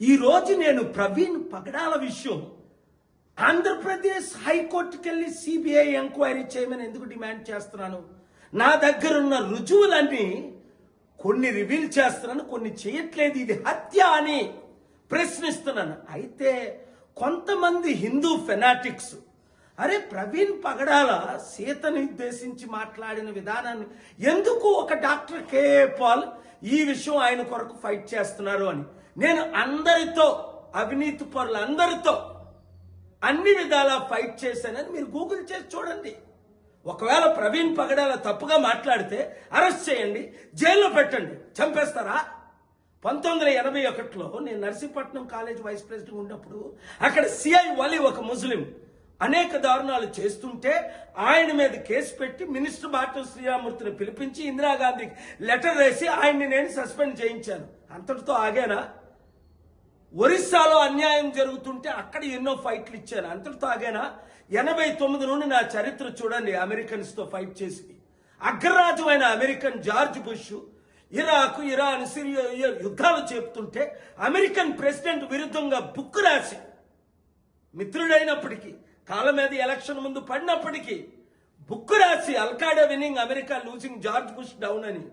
ఈరోజు నేను ప్రవీణ్ పగడాల విషయం ఆంధ్రప్రదేశ్ హైకోర్టుకి వెళ్ళి సిబిఐ ఎంక్వైరీ చేయమని ఎందుకు డిమాండ్ చేస్తున్నాను? నా దగ్గర ఉన్న రుజువులన్నీ కొన్ని రివీల్ చేస్తున్నాను, కొన్ని చేయట్లేదు. ఇది హత్య అని ప్రశ్నిస్తున్నాను. అయితే కొంతమంది హిందూ ఫెనాటిక్స్ అరే ప్రవీణ్ పగడాల సీతను ఉద్దేశించి మాట్లాడిన విధానాన్ని ఎందుకు ఒక డాక్టర్ కేఏ పాల్ ఈ విషయం ఆయన కొరకు ఫైట్ చేస్తున్నారు అని నేను అందరితో, అవినీతి పరులందరితో అన్ని విధాలా ఫైట్ చేశానని మీరు గూగుల్ చేసి చూడండి. ఒకవేళ ప్రవీణ్ పగడాల తప్పుగా మాట్లాడితే అరెస్ట్ చేయండి, జైల్లో పెట్టండి. చంపేస్తారా? 1981లో నేను నర్సీపట్నం కాలేజ్ వైస్ ప్రెసిడెంట్ ఉన్నప్పుడు అక్కడ సిఐ వలి ఒక ముస్లిం అనేక దారుణాలు చేస్తుంటే ఆయన మీద కేసు పెట్టి మినిస్టర్ బాటం శ్రీరామూర్తిని పిలిపించి ఇందిరాగాంధీకి లెటర్ వేసి ఆయన్ని నేను సస్పెండ్ చేయించాను. అంతటితో ఆగానా? ఒరిస్సాలో అన్యాయం జరుగుతుంటే అక్కడ ఎన్నో ఫైట్లు ఇచ్చాను. అంతటితో ఆగానా? 89 నుండి నా చరిత్ర చూడండి. అమెరికన్స్ తో ఫైట్ చేసి అగ్రరాజు అయిన American George bush Iraq, Iran, Syria యుద్ధాలు చెప్తుంటే అమెరికన్ ప్రెసిడెంట్ విరుద్ధంగా బుక్ రాసి మిత్రుడైనప్పటికీ కాళ్ళ మీద ఎలక్షన్ ముందు పడినప్పటికీ బుక్ రాసి al Qaeda winning, America losing, George Bush down అని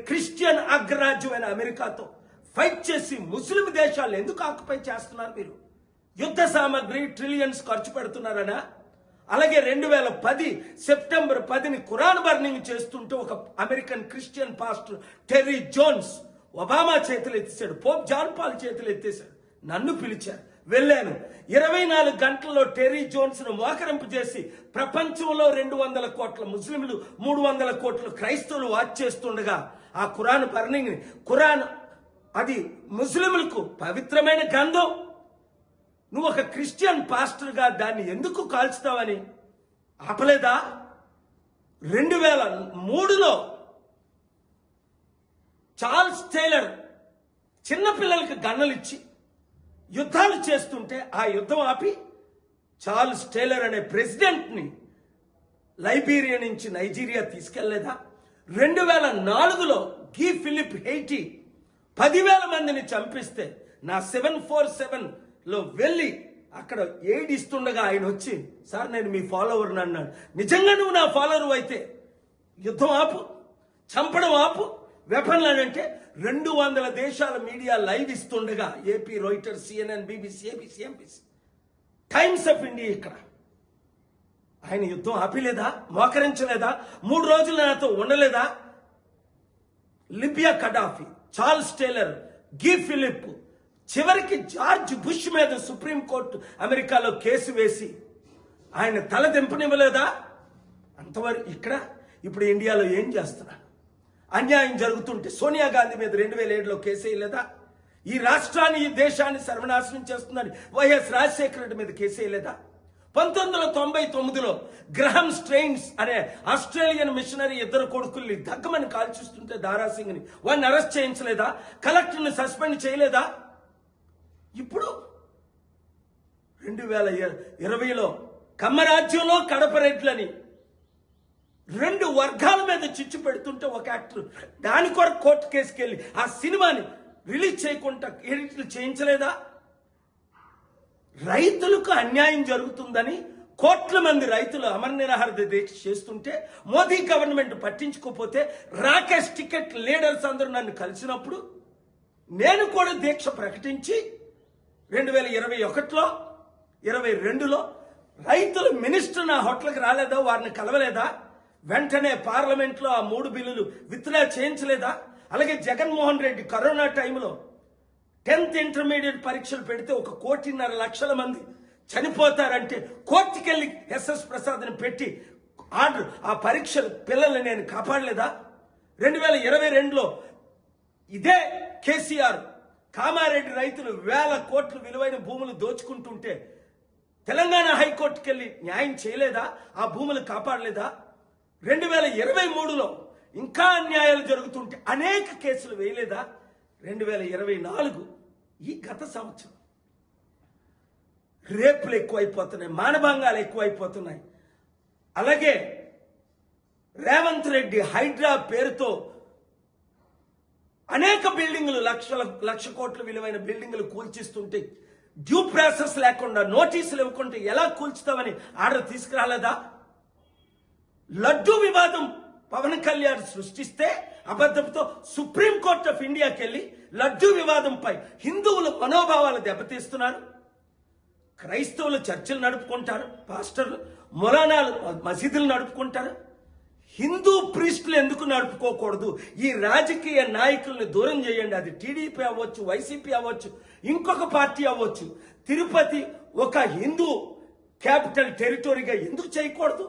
క్రిస్టియన్ అగ్రరాజ్యం అయిన అమెరికాతో ఫైట్ చేసి ముస్లిం దేశాలు ఎందుకు ఆక్యుపై చేస్తున్నారు? మీరు యుద్ధ సామాగ్రి ట్రిలియన్స్ ఖర్చు పెడుతున్నారనా? అలాగే 2010 సెప్టెంబర్ 10ని ఖురాన్ బర్నింగ్ చేస్తుంటే ఒక American Christian pastor Terry Jones Obama చేతులు ఎత్తేసాడు, పోప్ జాన్ పాల్ చేతులు ఎత్తేసాడు. నన్ను పిలిచారు, వెళ్ళాను. 24 గంటల్లో టెర్రీ జోన్స్ ను మోకరింపు చేసి ప్రపంచంలో 200 కోట్ల ముస్లింలు, 300 కోట్ల క్రైస్తవులు వాచ్ చేస్తుండగా ఆ ఖురాన్ బర్నింగ్ ని, ఖురాన్ అది ముస్లింలకు పవిత్రమైన గ్రంథం, నువ్వు ఒక క్రిస్టియన్ పాస్టర్గా దాన్ని ఎందుకు కాల్చుతావని ఆపలేదా? 2003లో చార్ల్స్ టైలర్ చిన్నపిల్లలకి గన్నలు ఇచ్చి యుద్ధాలు చేస్తుంటే ఆ యుద్ధం ఆపి చార్ల్స్ టైలర్ అనే ప్రెసిడెంట్ ని లైబీరియా నుంచి నైజీరియా తీసుకెళ్లేదా? 2004లో గీ ఫిలిప్ హెయిటీ 10,000 మందిని చంపిస్తే నా 747లో వెళ్ళి అక్కడ ఎయిడ్ ఇస్తుండగా ఆయన వచ్చి, సార్ నేను మీ ఫాలోవర్ని అన్నాడు. నిజంగా నువ్వు నా ఫాలోవర్ అయితే యుద్ధం ఆపు, చంపడం ఆపు, వెపన్లు అంటే 200 దేశాల మీడియా లైవ్ ఇస్తుండగా AP, Reuters, CNN, BBC, ABC, MBC, Times of India ఇక్కడ ఆయన యుద్ధం ఆపిలేదా? మోకరించలేదా? 3 రోజులు నాతో ఉండలేదా? Libya Gaddafi, Charles Taylor, Guy Philippe, చివరికి జార్జ్ బుష్ మీద సుప్రీంకోర్టు అమెరికాలో కేసు వేసి ఆయన తల దింపనివ్వలేదా? అంతవరకు ఇక్కడ ఇప్పుడు ఇండియాలో ఏం చేస్తున్నారు? అన్యాయం జరుగుతుంటే సోనియా గాంధీ మీద 2007లో కేసు వేయలేదా? ఈ రాష్ట్రాన్ని, ఈ దేశాన్ని సర్వనాశనం చేస్తుందని వైఎస్ రాజశేఖర రెడ్డి మీద కేసు వేయలేదా? 1999లో గ్రహం స్ట్రెయిన్స్ అనే ఆస్ట్రేలియన్ మిషనరీ 2 కొడుకుల్ని దగ్గమని కాల్చిస్తుంటే దారాసింగ్ ని వాడిని అరెస్ట్ చేయించలేదా? కలెక్టర్ని సస్పెండ్ చేయలేదా? ఇప్పుడు 2020లో కమ్మరాజ్యంలో కడప రెడ్లని 2 వర్గాల మీద చిచ్చు పెడుతుంటే ఒక యాక్టర్ దాని కొరకు కోర్టు కేసుకెళ్ళి ఆ సినిమాని రిలీజ్ చేయకుండా ఎడిట్లు చేయించలేదా? రైతులకు అన్యాయం జరుగుతుందని కోట్ల మంది రైతులు అమర నిరాహార దీక్ష చేస్తుంటే మోదీ గవర్నమెంట్ పట్టించుకోకపోతే రాకేష్ టికెట్ లీడర్స్ అందరూ నన్ను కలిసినప్పుడు నేను కూడా దీక్ష ప్రకటించి 2021లో 22లో రైతులు మినిస్టర్ నా హోటల్కి రాలేదా? వారిని కలవలేదా? వెంటనే పార్లమెంట్లో ఆ 3 బిల్లులు విత్డ్రా చేయించలేదా? అలాగే జగన్మోహన్ రెడ్డి కరోనా టైంలో 10th ఇంటర్మీడియట్ పరీక్షలు పెడితే 1.5 కోటి మంది చనిపోతారంటే కోర్టుకెళ్ళి SS ప్రసాద్ని పెట్టి ఆర్డర్ ఆ పరీక్షలు పిల్లల్ని నేను కాపాడలేదా? 2022లో ఇదే కేసీఆర్ కామారెడ్డి రైతులు 1000 కోట్ల విలువైన భూములు దోచుకుంటుంటే తెలంగాణ హైకోర్టుకెళ్ళి న్యాయం చేయలేదా? ఆ భూములు కాపాడలేదా? 2023లో ఇంకా అన్యాయాలు జరుగుతుంటే అనేక కేసులు వేయలేదా? 2024 ఈ గత సంవత్సరం రేపులు ఎక్కువైపోతున్నాయి, మానభంగాలు ఎక్కువైపోతున్నాయి. అలాగే రేవంత్ రెడ్డి హైడ్రా పేరుతో అనేక బిల్డింగులు లక్ష కోట్ల విలువైన బిల్డింగులు కూల్చిస్తుంటే డ్యూ ప్రాసెస్ లేకుండా నోటీసులు ఇవ్వకుండా ఎలా కూల్చుతామని ఆర్డర్ తీసుకురాలేదా? లడ్డూ వివాదం పవన్ కళ్యాణ్ సృష్టిస్తే అబద్ధంతో సుప్రీంకోర్టు ఆఫ్ ఇండియాకి వెళ్ళి లడ్డూ వివాదంపై హిందువుల మనోభావాలు దెబ్బతీస్తున్నారు. క్రైస్తవులు చర్చలు నడుపుకుంటారు, పాస్టర్లు మొలానాలు మసీదులు నడుపుకుంటారు. హిందూ ప్రీస్టులు ఎందుకు నడుపుకోకూడదు? ఈ రాజకీయ నాయకుల్ని దూరం చేయండి. అది టీడీపీ అవ్వచ్చు, వైసీపీ అవ్వచ్చు, ఇంకొక పార్టీ అవ్వచ్చు. తిరుపతి ఒక హిందూ క్యాపిటల్ టెరిటరీగా ఎందుకు చేయకూడదు?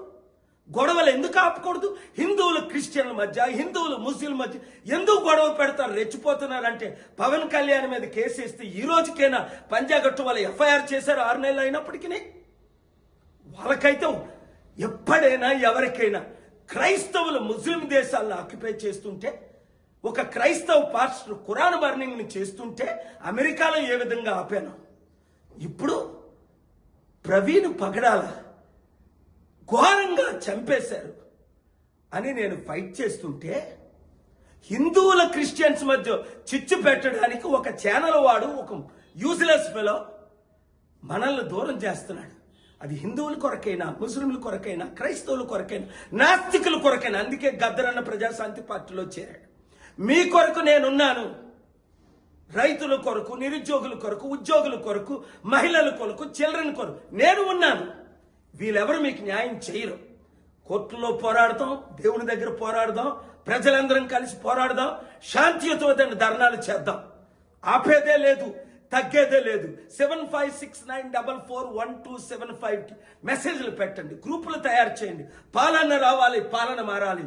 గొడవలు ఎందుకు ఆపకూడదు? హిందువులు క్రిస్టియన్ల మధ్య, హిందువులు ముస్లింల మధ్య ఎందుకు గొడవ పెడతారు? రెచ్చిపోతున్నారంటే పవన్ కళ్యాణ్ మీద కేసు ఇస్తే ఈ రోజుకైనా పంజాగట్టు వాళ్ళు ఎఫ్ఐఆర్ చేశారు 6 నెలలు అయినప్పటికీ. వాళ్ళకైతే ఎప్పుడైనా ఎవరికైనా క్రైస్తవులు ముస్లిం దేశాలను ఆక్యుపై చేస్తుంటే, ఒక క్రైస్తవ పాస్టర్ ఖురాన్ బర్నింగ్ని చేస్తుంటే అమెరికాలో ఏ విధంగా ఆపాను, ఇప్పుడు ప్రవీణ్ పగడాల ఘోరంగా చంపేశారు అని నేను ఫైట్ చేస్తుంటే, హిందువుల క్రిస్టియన్స్ మధ్య చిచ్చు పెట్టడానికి ఒక ఛానల్ వాడు, ఒక యూజ్లెస్ ఫెలో మనల్ని దూరం చేస్తున్నాడు. అది హిందువుల కొరకైనా, ముస్లింల కొరకైనా, క్రైస్తవుల కొరకైనా, నాస్తికుల కొరకైనా. అందుకే గద్దరన్న ప్రజాశాంతి పార్టీలో చేరాడు. మీ కొరకు నేనున్నాను. రైతుల కొరకు, నిరుద్యోగుల కొరకు, ఉద్యోగుల కొరకు, మహిళల కొరకు, చిల్డ్రన్ కొరకు నేను ఉన్నాను. వీళ్ళెవరు మీకు న్యాయం చేయరు. కోర్టులో పోరాడదాం, దేవుని దగ్గర పోరాడదాం, ప్రజలందరం కలిసి పోరాడదాం, శాంతియుతమైన ధర్నాలు చేద్దాం. ఆపేదే లేదు, తగ్గేదే లేదు. 7569441275 మెసేజ్లు పెట్టండి, గ్రూపులు తయారు చేయండి. పాలన రావాలి, పాలన మారాలి.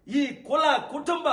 ఈ కుల కుటుంబ